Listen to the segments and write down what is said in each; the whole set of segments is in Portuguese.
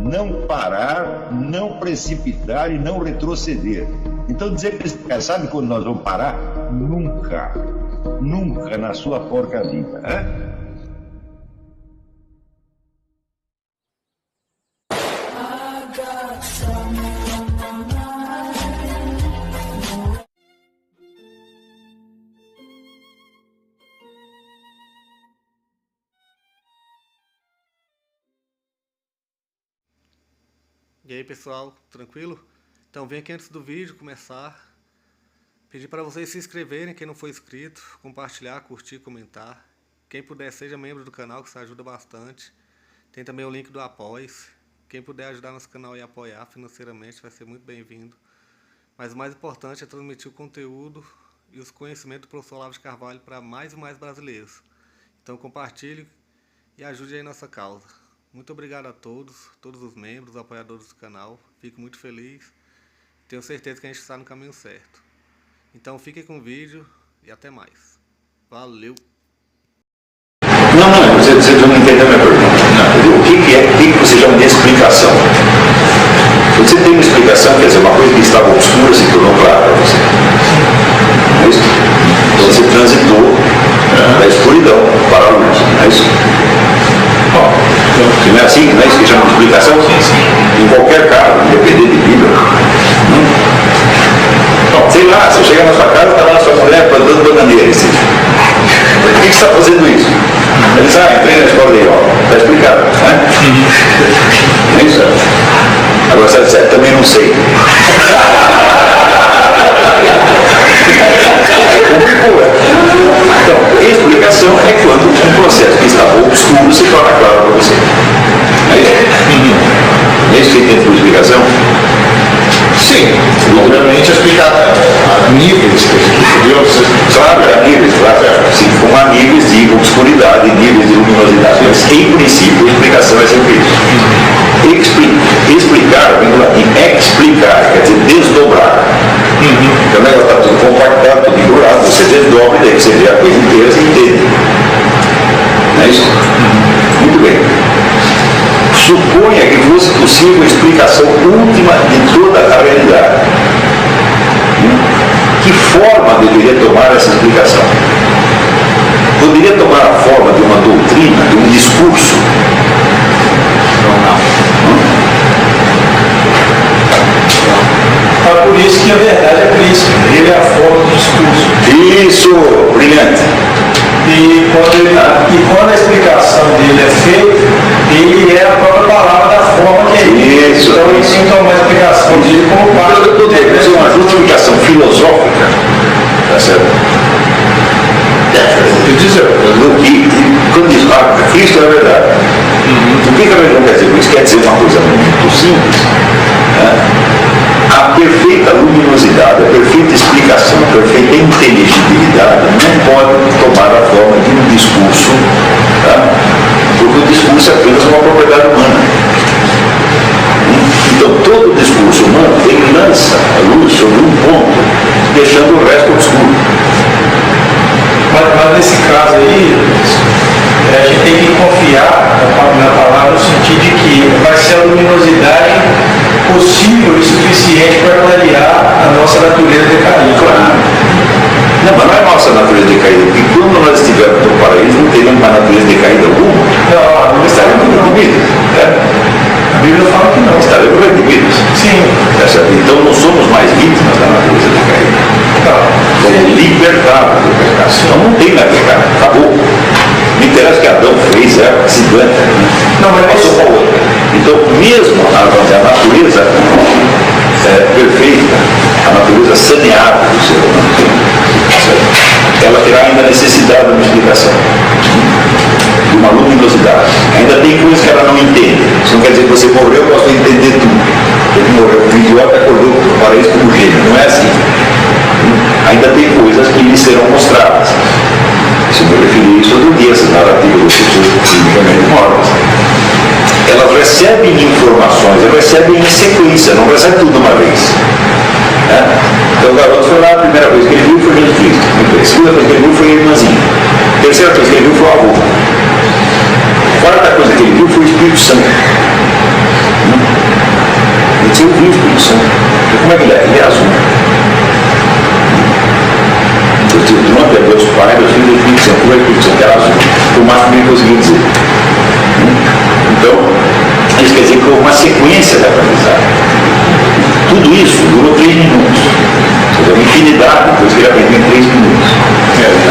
não parar, não precipitar e não retroceder. Então dizer para esse cara, sabe quando nós vamos parar? Nunca. Nunca na sua porca vida, né? E aí pessoal, tranquilo? Então vem aqui antes do vídeo começar, pedir para vocês se inscreverem, quem não for inscrito, compartilhar, curtir, comentar. Quem puder seja membro do canal, que isso ajuda bastante. Tem também o link do Apoia-se. Quem puder ajudar nosso canal e apoiar financeiramente vai ser muito bem-vindo. Mas o mais importante é transmitir o conteúdo e os conhecimentos do professor Olavo de Carvalho para mais e mais brasileiros. Então compartilhe e ajude aí nossa causa. Muito obrigado a todos os membros, apoiadores do canal. Fico muito feliz. Tenho certeza que a gente está no caminho certo. Então fiquem com o vídeo e até mais. Valeu! Não, você não entendeu a minha pergunta. Não. O que você chama de explicação? Você tem uma explicação, quer dizer, uma coisa que estava obscura se tornou clara para você. É isso? Então você transitou da escuridão para a luz. É isso? Não é assim? Não é isso que chama de explicação? Em qualquer carro, independente de vida. Sei lá, você chega na sua casa, está lá a sua mulher plantando bananeira. Por que você está fazendo isso? Ele diz, entrei na escola aí, está explicado, né? É isso? Agora você diz, também não sei. Então, explicação é quando um processo que estava obscuro se torna claro para você. É isso que tem por explicação? Sim, obviamente explicar níveis, claro, níveis, claro. Sim, como há níveis de obscuridade e níveis de luminosidade. Mas, em princípio, a explicação é sempre isso. Explicar, vem do latim, explicar, quer dizer desdobrar. Então o negócio está tudo compactado, tudo engurado, você desdobra e daí você vê a coisa inteira, você entende. Não é isso? Muito bem. Suponha que fosse possível a explicação última de toda a realidade. Que forma deveria tomar essa explicação? Poderia tomar a forma de uma doutrina, de um discurso? Não. Por isso que a verdade é Cristo, ele é a forma do discurso. Isso, brilhante. E quando a explicação dele é feita, ele é a própria palavra da forma que é ele. Isso. Então ele tem que tomar a explicação dele como parte do poder. Isso é uma justificação filosófica, tá certo? Quando diz, Cristo é a verdade. O que a religião quer dizer com isso? Quer dizer uma coisa muito simples. A perfeita luminosidade, a perfeita explicação, a perfeita inteligibilidade não pode tomar a forma de um discurso, porque o discurso é apenas uma propriedade humana. Então todo discurso humano ele lança a luz sobre um ponto, deixando o resto obscuro. Mas nesse caso aí, a gente tem que confiar na palavra no sentido de que vai ser a luminosidade possível e suficiente para clarear a nossa natureza decaída. Claro. Não, mas não é nossa natureza decaída, porque quando nós estivermos no paraíso não teremos mais natureza decaída alguma. Não, estaremos redimidos. A Bíblia fala que não. Estaremos redimidos. Sim. Então não somos mais vítimas da natureza decaída. Somos libertados do pecado. Então não tem mais pecado. Acabou. Me interessa que Adão fez, se dane. Não, mas passou para outra. Então, mesmo a natureza perfeita, a natureza saneada do ser humano, ela terá ainda necessidade de uma explicação, de uma luminosidade. Ainda tem coisas que ela não entende. Isso não quer dizer que você morreu, eu posso entender tudo. Ele morreu, o idiota acordou para isso como gênio. Não é assim. Ainda tem coisas que lhe serão mostradas. Se eu me referi a isso outro dia, essas narrativas das pessoas clinicamente mortas. Elas recebem informações, elas recebem em sequência, não recebem tudo de uma vez. Então o garoto foi lá, a primeira coisa que ele viu foi Jesus Cristo. A segunda coisa que ele viu foi a irmãzinha. A terceira coisa que ele viu foi o avô. A quarta coisa que ele viu foi o Espírito Santo. eu vivo isso. Como é que ele é? Ele é azul. O Trump é meus pais, meus filhos, eu fico sempre que era azul. Foi o máximo que ele conseguiu dizer. Então, isso quer dizer que houve uma sequência da aprendizagem. Tudo isso durou 3 minutos. Uma infinidade, depois que ele aprendeu em 3 minutos.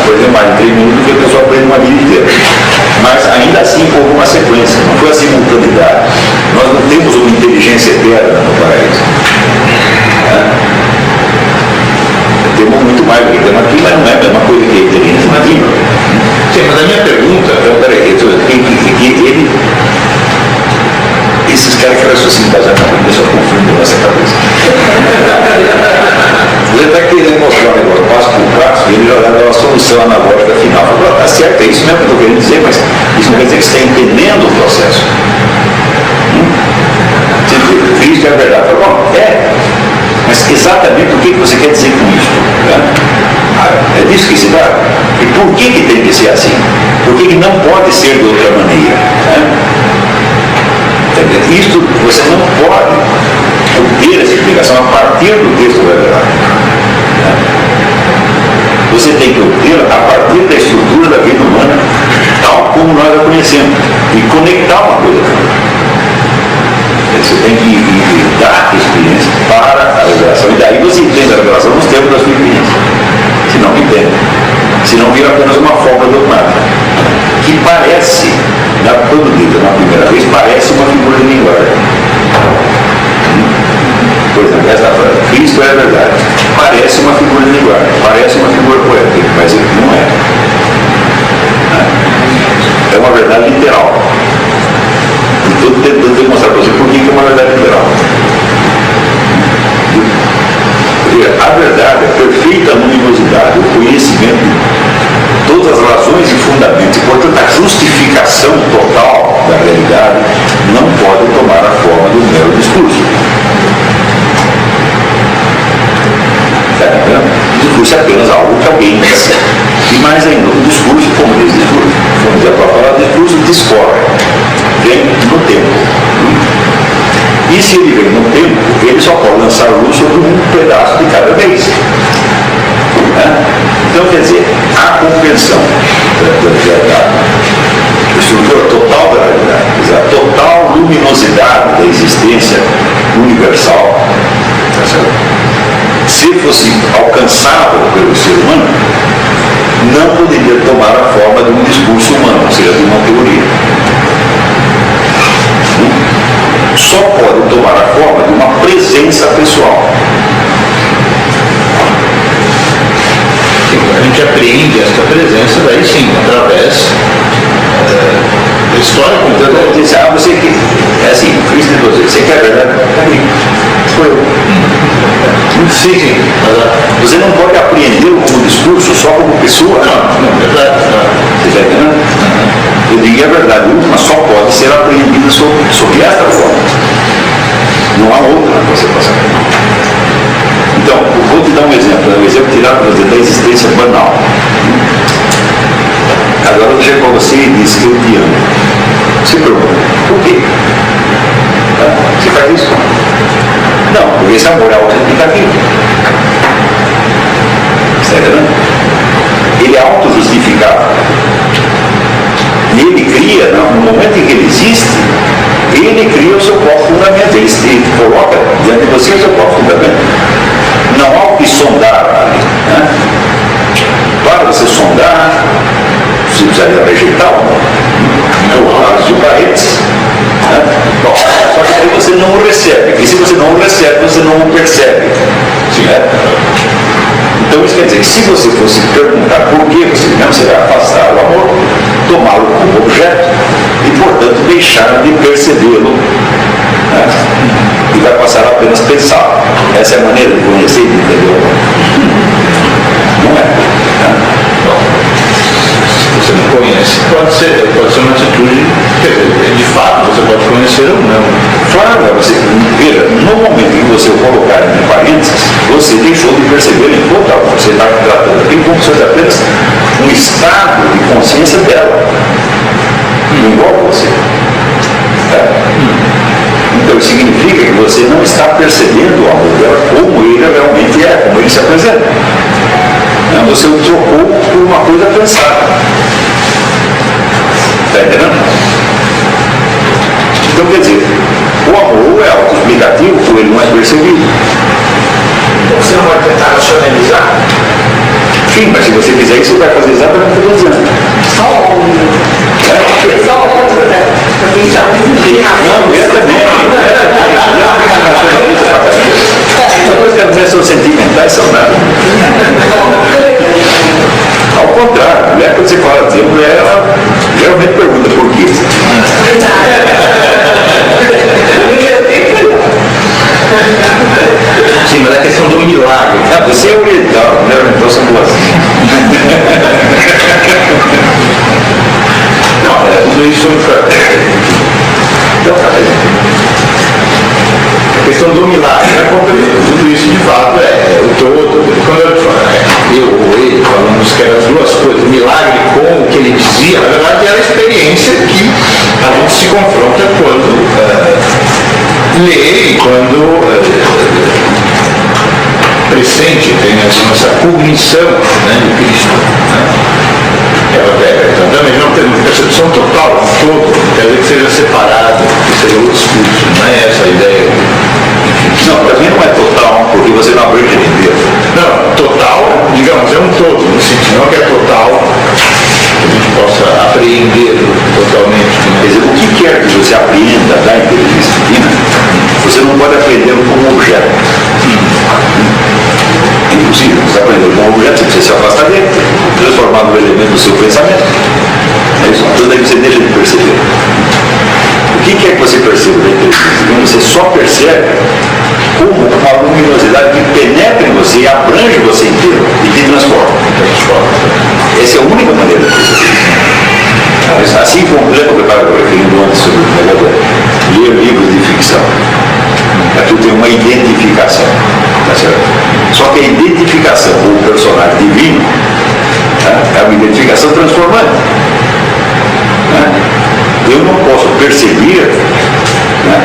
Aprendeu mais em 3 minutos do que a pessoa aprende uma vida inteira. Mas ainda assim houve uma sequência, não foi a simultaneidade. Nós não temos uma inteligência eterna no paraíso. Temos muito mais do que temos aqui, mas não é a mesma coisa que a inteligência nativa. Sim, mas a minha pergunta... Então, peraí, esses caras que raciocinam baseado na cabeça, eu confundo nessa cabeça. Você está querendo mostrar um negócio, passo por passo, e ele já dá uma solução analógica final. Fala, tá certo, é isso mesmo que eu estou querendo dizer, mas isso não quer dizer que você está entendendo o processo. Cristo é a verdade. Fala, bom, mas exatamente o que você quer dizer com isso? É disso que se trata. E por que tem que ser assim? Por que não pode ser de outra maneira? Isto você não pode obter essa explicação a partir do texto revelado. Você tem que obter a partir da estrutura da vida humana, tal como nós a conhecemos, e conectar uma coisa com outra. Você tem que dar a experiência para a revelação. E daí você entende a revelação nos termos da sua experiência. Se não entende. Se não vira apenas uma forma dogmática. Que parece, quando dita na primeira vez, parece uma figura de linguagem. Por exemplo, esta frase, Cristo é a verdade. Parece uma figura de linguagem, parece uma figura poética, mas não é. É uma verdade literal. E estou tentando demonstrar para você por que é uma verdade literal. A verdade, a perfeita luminosidade, o conhecimento, todas as razões e fundamentos, e portanto a justificação total da realidade não pode tomar a forma do mero discurso. Está entendendo? O discurso é apenas algo que alguém disse. E mais ainda, o discurso, como diz o discurso, vamos dizer para falar, o discurso discorre, vem no tempo. E se ele vem no tempo, ele só pode lançar luz sobre um pedaço de cada vez. Então, quer dizer, a compreensão da estrutura total da realidade, a total luminosidade da existência universal, se fosse alcançável pelo ser humano, não poderia tomar a forma de um discurso humano, ou seja, de uma teoria. Só pode tomar a forma de uma presença pessoal. A gente apreende esta presença daí sim, através da história. Então, diz, você que é assim, Cristo você quer a verdade? Foi eu. Sim. Você não pode apreender como discurso só como pessoa? Não, é verdade. Você está entendendo? Eu digo a verdade última só pode ser apreendida sob esta forma. Não há outra que você possa aprender. Então, vou te dar um exemplo tirado da existência banal. Agora eu chego para você e diz que eu te amo. Você pergunta, por quê? Você faz isso? Não, porque esse amor é autoexplicativo. Está entendendo? Ele é autojustificável. E ele cria, no momento em que ele existe, ele cria o seu próprio fundamento. Ele coloca diante de você o seu próprio fundamento. Não há o que sondar ali. Para você sondar, você precisaria rejeitar o amor. De parênteses. Só que aí você não o recebe. E se você não o recebe, você não o percebe. Então isso quer dizer que se você fosse perguntar por que você vai afastar o amor, tomá-lo como objeto e, portanto, deixar de percebê-lo, e vai passar a apenas pensar. Essa é a maneira de conhecer e de entender o amor. Não é? Você não conhece, pode ser uma atitude, de fato, você pode conhecer ou não. Claro, você veja, no momento em que você o colocar em parênteses, você deixou de perceber enquanto você está tratando aqui como se fosse apenas um estado de consciência dela, igual a você. Então, significa que você não está percebendo o amor dela como ele realmente é, como ele se apresenta. Você o trocou por uma coisa pensada. Está entendendo? Então, quer dizer, o amor é autoexplicativo ou ele não é percebido. Você não vai tentar racionalizar? Sim, mas se você fizer isso, você vai fazer exatamente o que eu estou dizendo. Só outro, né? Também já Não, eu também. Depois que as mulheres são sentimentais, são nada. Ao contrário, a mulher, quando você fala de mulher, ela geralmente pergunta por quê. Sim, mas é questão do milagre. Você é oriental, né? Então são duas. Não, tudo isso a questão do milagre, né? Tudo isso de fato é o todo. Quando eu ou ele falamos que eram as duas coisas, o milagre com o que ele dizia, na verdade era a experiência que a gente se confronta quando lê e quando pressente, tem essa cognição, né, de Cristo. Né? Então também não tem percepção total, todo, quer dizer que seja separado, que seja outro discurso, não é essa a ideia. Não, também não é total, porque você não abrange ele inteiro. Não, total, digamos, é um todo, no sentido não que é total, que a gente possa apreender totalmente. Quer dizer, o que quer que você aprenda da inteligência divina, você não pode aprender como objeto. Impossível. Você aprendeu como objeto, você precisa se afastar dele, transformar no elemento do seu pensamento. É isso. Então daí você deixa de perceber. O que quer que você perceba da inteligência divina, você só percebe como uma luminosidade que penetra em você e abrange você inteiro e te transforma. Essa é a única maneira de perceber. Assim como eu estava referindo antes sobre o negócio de ler livros de ficção. Aqui tem uma identificação. Tá certo? Só que a identificação com o personagem divino, né, é uma identificação transformante. Né? Eu não posso perceber, né,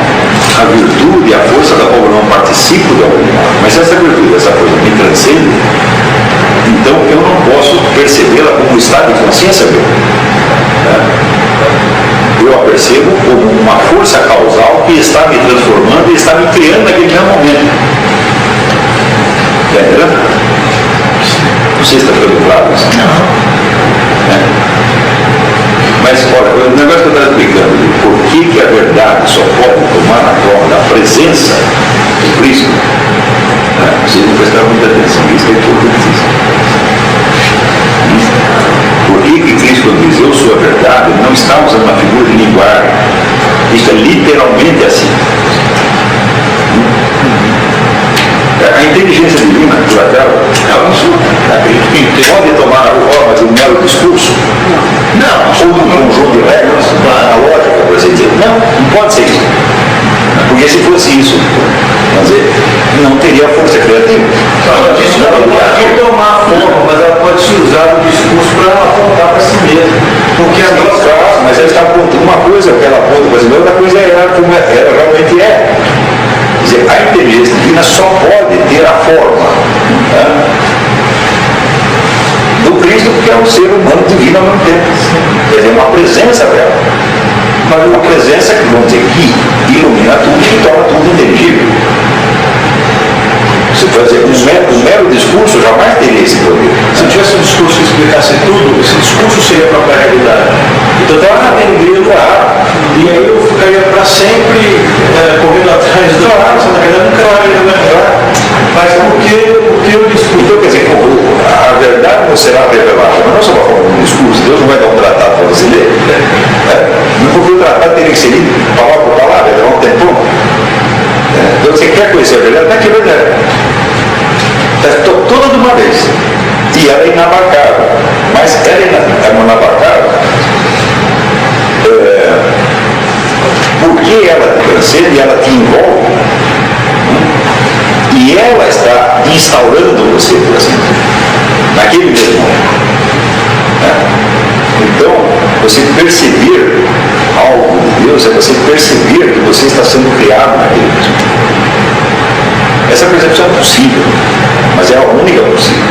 a virtude e a força da qual eu não participo da humanidade, mas se essa virtude, essa força me transcende, então eu não posso percebê-la como um estado de consciência meu. Né? Eu a percebo como uma força causal que está me transformando e está me criando naquele mesmo momento. Está entendendo? Não sei se está ficando claro isso. Não. Mas, olha, o negócio que eu estava explicando, por que a verdade só pode tomar na forma da presença de Cristo, vocês não prestaram muita atenção, isso é importantíssimo. Por que Cristo, quando diz eu sou a verdade, ele não está usando uma figura de linguagem? Isso é literalmente assim. A inteligência divina, ela não pode tomar a forma de um mero discurso? Não. Ou de um conjunto de regras, uma lógica, por assim dizer. Não pode ser isso. Porque se fosse isso, quer dizer, não teria força criativa. Ela pode tomar a forma, mas ela pode se usar do discurso para apontar para si mesma. Porque as duas coisas, mas ela está apontando uma coisa que ela aponta para si mesma, outra coisa é ela como ela realmente é. Quer dizer, a inteligência divina só pode ter a forma, né, do Cristo, porque é um ser humano divino ao mesmo tempo. Quer dizer, uma presença dela. Mas uma presença que, vamos dizer, que ilumina tudo e torna tudo inteligível. Você pode dizer, um mero discurso jamais teria esse poder. Se tivesse um discurso que explicasse tudo, esse discurso seria a própria realidade. Então eu estava atendendo e aí eu ficaria para sempre correndo atrás do ar, essa verdade nunca vai lembrar. Mas porque o discurso. Então, quer dizer, a verdade não será revelada, mas não só uma forma de discurso. Deus não vai dar um tratado para você ler. Não, porque o tratado teria que ser lido palavra por palavra, levar um tempão. Então, você quer conhecer a verdade? Não é que é verdade. Está toda de uma vez. E ela é inabarcável. Mas ela é inabarcável porque ela te transcende e ela te envolve. E ela está instaurando você, por assim dizer, naquele mesmo momento. Então, você perceber a algo de Deus é você perceber que você está sendo criado naquele mesmo. Essa percepção é possível, mas é a única possível.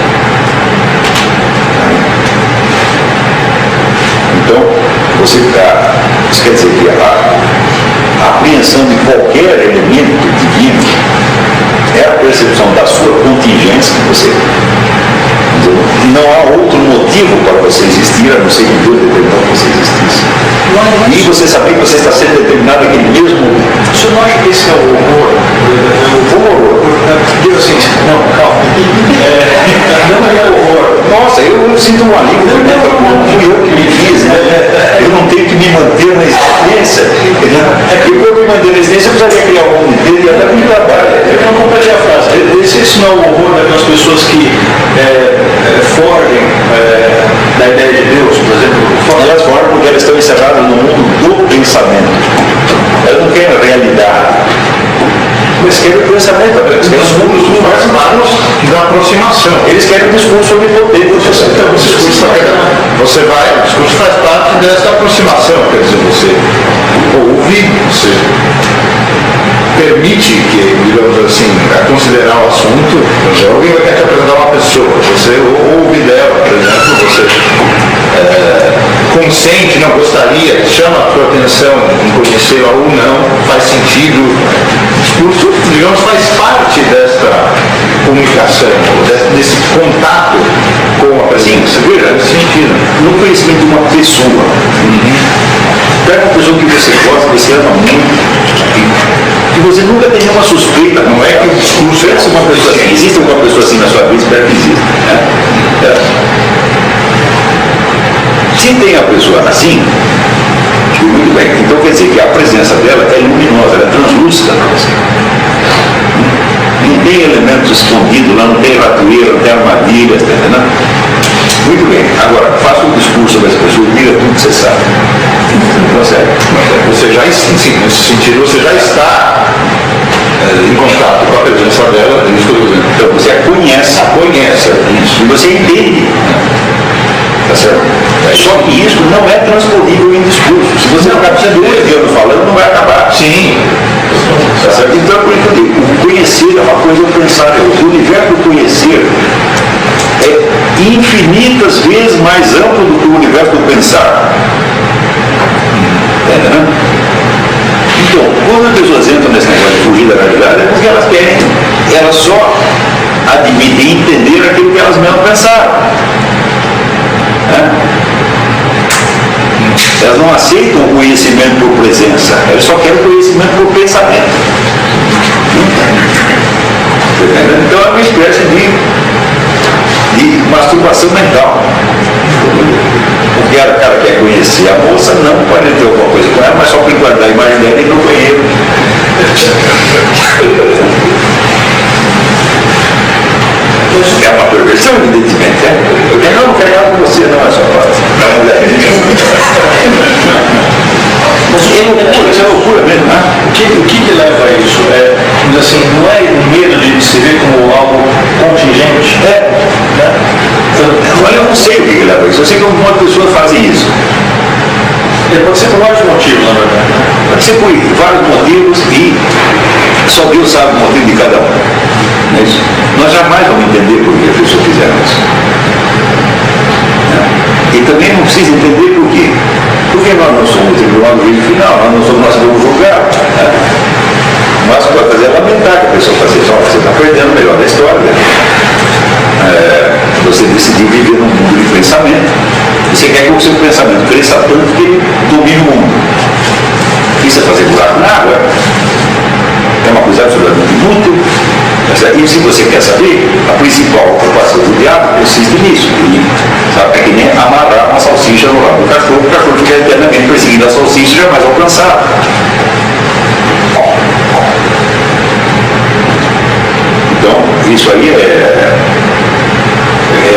Então, isso quer dizer que a apreensão de qualquer elemento divino é a percepção da sua contingência que você não há outro motivo para você existir a não ser que Deus determinou que você existisse. E você saber que você está sendo determinado aquele mesmo. O senhor não acha que esse é o horror? Digo assim, não, calma. Não é o horror. Nossa, eu sinto um alívio, porque não fui eu que me fiz, né? Eu não tenho que me manter na existência. Porque eu me manter na existência, eu precisaria criar um mundo inteiro e até me trabalho. Eu não completei a frase. Esse não é o horror daquelas pessoas que fogem da ideia de Deus, por exemplo. Elas fogem porque elas estão encerradas no mundo do pensamento. Elas não querem a realidade. Mas querem o pensamento, eles querem os mundos mais humanos Da aproximação. Eles querem um discurso onipotente. Então, o discurso faz parte dessa aproximação, quer dizer, você ouve, você permite que, digamos assim, a considerar o assunto. Alguém vai te apresentar uma pessoa, você ouve dela, por exemplo, você consente, não gostaria, chama a sua atenção em conhecê-la ou não, faz sentido. O discurso, digamos, faz parte desta comunicação, desse contato com a presença. Veja, nesse sentido. No conhecimento de uma pessoa. Pega uma pessoa que você gosta, que você ama muito, que você nunca tem nenhuma suspeita, não é que o discurso é uma pessoa assim. Existe alguma pessoa assim na sua vida? Espero que exista. Né? Se tem a pessoa assim, muito bem, então quer dizer que a presença dela é luminosa, ela é translúcida para você. Não tem elementos escondidos lá, não tem ratoeira, não tem armadilha, tá entendendo? Muito bem, agora faça um discurso sobre essa pessoa e diga tudo que você sabe. Consegue? Você já, sim, nesse sentido, você já está em contato com a presença dela, é isso que eu estou dizendo. Então você a conhece, isso, e você entende. Tá certo? Só que isso não é transponível em discurso. Se você não precisa de um evento falando, não vai acabar. Sim. Tá certo? Então é por isso que eu digo, o conhecer é uma coisa, o pensar é outra. O universo do conhecer é infinitas vezes mais amplo do que o universo do pensar. Entendeu? Então, quando as pessoas entram nesse negócio de fugir da realidade, é porque elas querem, elas só admitem entender aquilo que elas mesmas pensaram. Elas não aceitam o conhecimento por presença, elas só querem o conhecimento por pensamento. Então é uma espécie de masturbação mental. O cara quer conhecer a moça, não para ter alguma coisa com ela, mas só para guardar a imagem dela e no banheiro. É uma perversão, evidentemente. Eu não quero nada com você, não é só para mulher. Mas isso é loucura mesmo, né? O que leva a isso? Assim, não é o medo de se ver como algo contingente? Né? Olha, eu não sei o que leva a isso. Eu sei que algumas pessoas fazem isso. Pode ser por vários motivos, na verdade. Pode ser por vários motivos e só Deus sabe o motivo de cada um. Não é isso? Nós jamais vamos entender por que a pessoa fizeram isso. E também não precisa entender por quê. Porque nós não somos o tribunal do juízo final, nós vamos julgar. Mas pode fazer lamentar que a pessoa faça isso. Você está perdendo o melhor da história. Você decidiu viver num mundo de pensamento. Você quer que o seu pensamento cresça tanto que ele domine o mundo. Isso é fazer buraco na água. É uma coisa absolutamente inútil. E se você quer saber, a principal ocupação do diabo consiste nisso. É que nem amarrar uma salsicha no rabo do cachorro, o cachorro fica eternamente perseguindo a salsicha e jamais alcançar. Então, isso aí é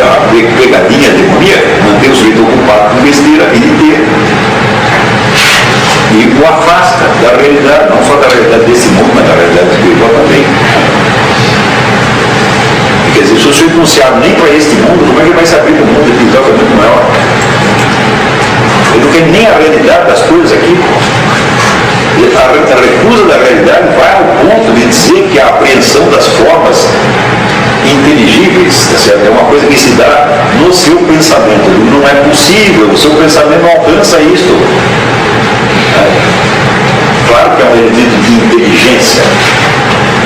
a pegadinha demoníaca, manter o sujeito ocupado com besteira a vida inteira. E o afasta da realidade, não só da realidade desse mundo, mas da realidade espiritual também. Quer dizer, se o sujeito não se abre nem para este mundo, como é que ele vai se abrir para o mundo espiritual, que é muito maior? Ele não quer nem a realidade das coisas aqui. a recusa da realidade vai ao ponto de dizer que a apreensão das formas inteligíveis, tá certo? É uma coisa que se dá no seu pensamento. Não é possível, o seu pensamento não alcança isto. Claro que é um elemento de inteligência,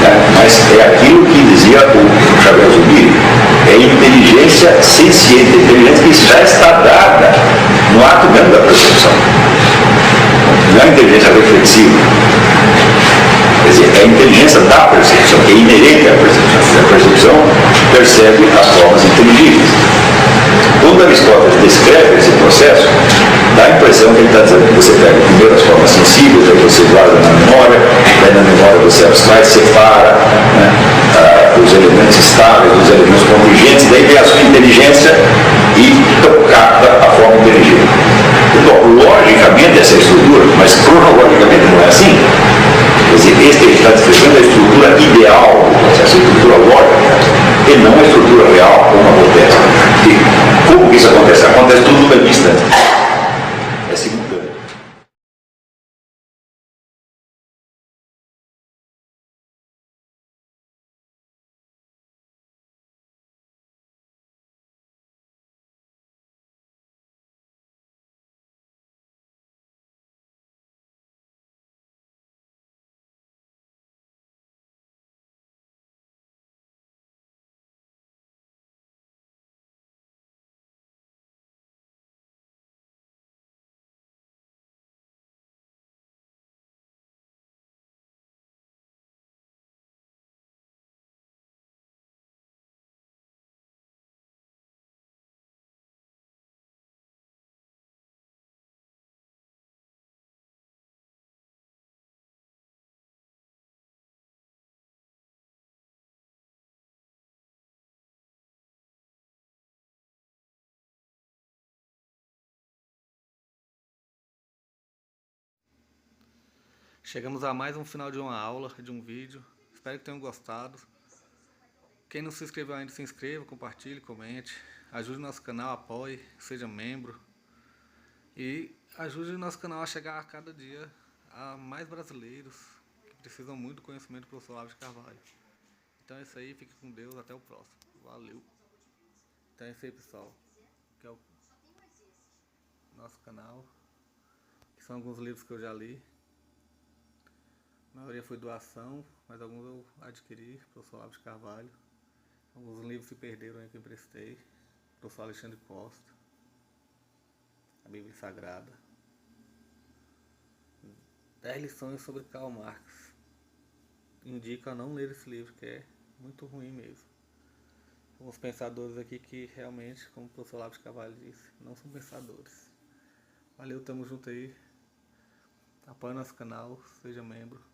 né? Mas é aquilo que dizia o Xavier Zubiri, é inteligência senciente, inteligência que já está dada no ato mesmo da percepção. Não é inteligência reflexiva. Quer dizer, é a inteligência da percepção, que é inerente à percepção. A percepção percebe as formas inteligíveis. Quando Aristóteles descreve esse processo, dá a impressão que ele está dizendo que você pega primeiro as formas sensíveis, aí você guarda na memória, daí na memória você abstrai, separa, né, os elementos estáveis, os elementos contingentes, daí vem a sua inteligência e capta a forma inteligente. Então, logicamente essa é a estrutura, mas cronologicamente não é assim. Quer dizer, este está descrevendo a estrutura ideal do processo, a estrutura lógica, e não a estrutura real, como acontece. E como que isso acontece? Acontece tudo no mesmo instante. É simultâneo. Chegamos a mais um final de uma aula, de um vídeo. Espero que tenham gostado. Quem não se inscreveu ainda, se inscreva, compartilhe, comente. Ajude o nosso canal, apoie, seja membro. E ajude o nosso canal a chegar a cada dia a mais brasileiros que precisam muito do conhecimento do professor Olavo de Carvalho. Então é isso aí, fique com Deus, até o próximo. Valeu! Então é isso aí, pessoal. Que é o nosso canal. Que são alguns livros que eu já li. A maioria foi doação, mas alguns eu adquiri, professor Olavo de Carvalho. Alguns livros se perderam aí que eu emprestei. Professor Alexandre Costa. A Bíblia Sagrada. 10 lições sobre Karl Marx. Indico a não ler esse livro, que é muito ruim mesmo. Alguns pensadores aqui que realmente, como o professor Olavo de Carvalho disse, não são pensadores. Valeu, tamo junto aí. Apoie nosso canal, seja membro.